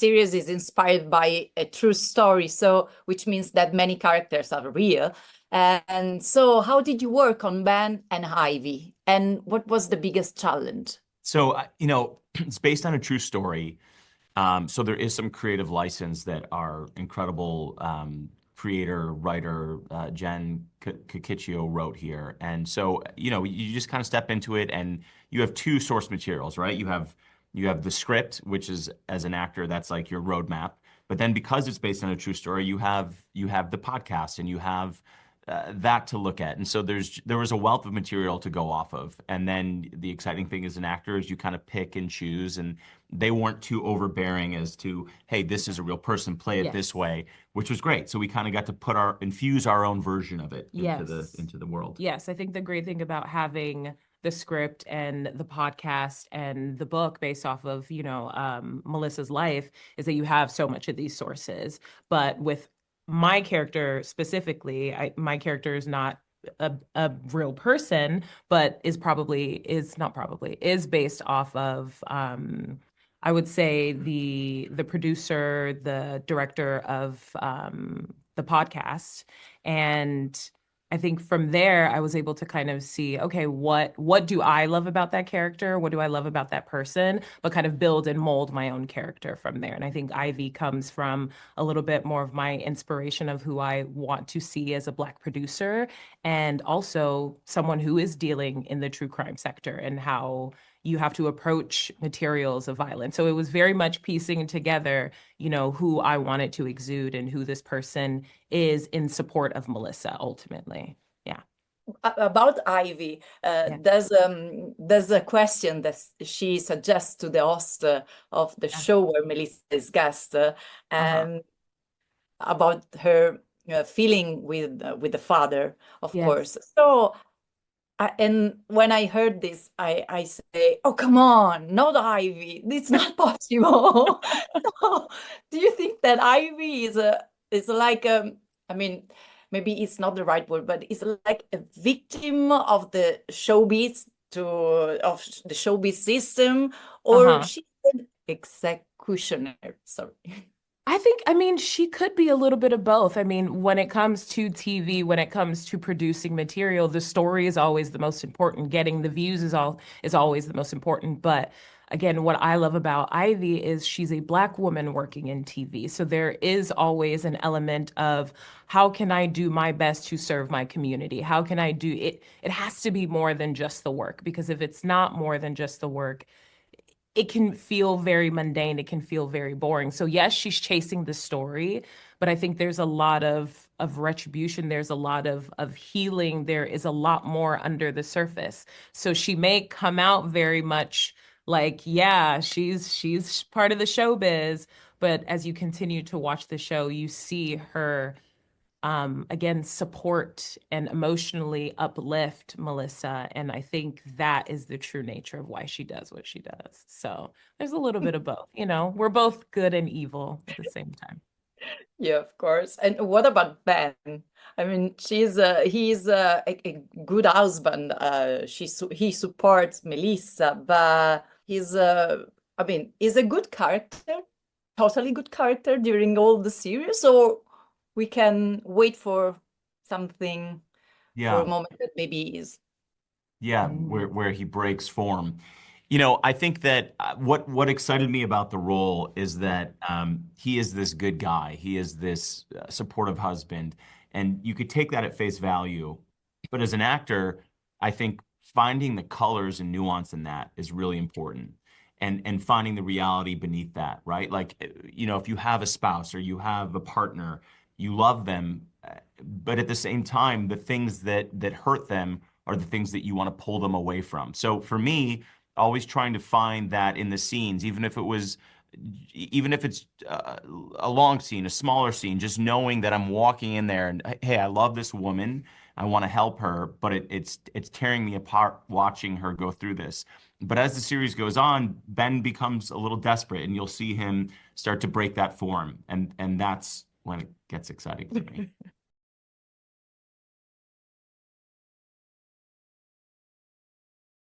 series is inspired by a true story, so which means that many characters are real. And so how did you work on Ben and Ivy? And what was the biggest challenge? So, it's based on a true story. So there is some creative license that our incredible creator, writer, Jen Kikicchio wrote here. And so, you just kind of step into it and you have two source materials, right? You have the script, which is, as an actor, that's like your roadmap. But then because it's based on a true story, you have the podcast and you have that to look at. And so there was a wealth of material to go off of. And then the exciting thing as an actor is you kind of pick and choose, and they weren't too overbearing as to, hey, this is a real person, play it this Yes. way, which was great. So we kind of got to infuse our own version of it Yes. into the world. Yes, I think the great thing about having the script and the podcast and the book based off of, Melissa's life is that you have so much of these sources. But with my character specifically, my character is not a real person, but is based off of I would say the producer, the director of the podcast. And I think from there, I was able to kind of see, okay, what do I love about that character? What do I love about that person? But kind of build and mold my own character from there. And I think Ivy comes from a little bit more of my inspiration of who I want to see as a Black producer, and also someone who is dealing in the true crime sector and how you have to approach materials of violence. So it was very much piecing together, who I wanted to exude and who this person is in support of Melissa ultimately. Yeah. About Ivy, Yeah. there's a question that she suggests to the host of the show where Melissa is guest, and about her feeling with the father, of Yes. course. So, and when I heard this, I say, "Oh, come on, not Ivy. It's not possible." So, do you think that Ivy is like I mean, maybe it's not the right word, but it's like a victim of the showbiz of the showbiz system, or Uh-huh. she's an executioner? Sorry. I mean, she could be a little bit of both. I mean, when it comes to TV, when it comes to producing material, the story is always the most important. Getting the views is always the most important. But again, what I love about Ivy is she's a Black woman working in TV. So there is always an element of how can I do my best to serve my community? How can I do it? It has to be more than just the work, because if it's not more than just the work, it can feel very mundane. It can feel very boring. So yes, she's chasing the story, but I think there's a lot of retribution. There's a lot of healing. There is a lot more under the surface. So she may come out very much like, yeah, she's part of the showbiz, but as you continue to watch the show, you see her again, support and emotionally uplift Melissa. And I think that is the true nature of why she does what she does. So there's a little bit of both. We're both good and evil at the same time. Yeah, of course. And what about Ben? I mean, he's a good husband. He supports Melissa, but I mean, he's a good character, totally good character during all the series, or we can wait for something, for a Yeah. moment that maybe is. Yeah, where Mm. where he breaks form. I think that what excited me about the role is that he is this good guy. He is this supportive husband, and you could take that at face value. But as an actor, I think finding the colors and nuance in that is really important, and finding the reality beneath that, right? Like, if you have a spouse or you have a partner, you love them, but at the same time, the things that hurt them are the things that you want to pull them away from. So for me, always trying to find that in the scenes, even if it's a long scene, a smaller scene, just knowing that I'm walking in there and, hey, I love this woman, I want to help her, but it's tearing me apart watching her go through this. But as the series goes on, Ben becomes a little desperate, and you'll see him start to break that form, and that's when it gets exciting for me.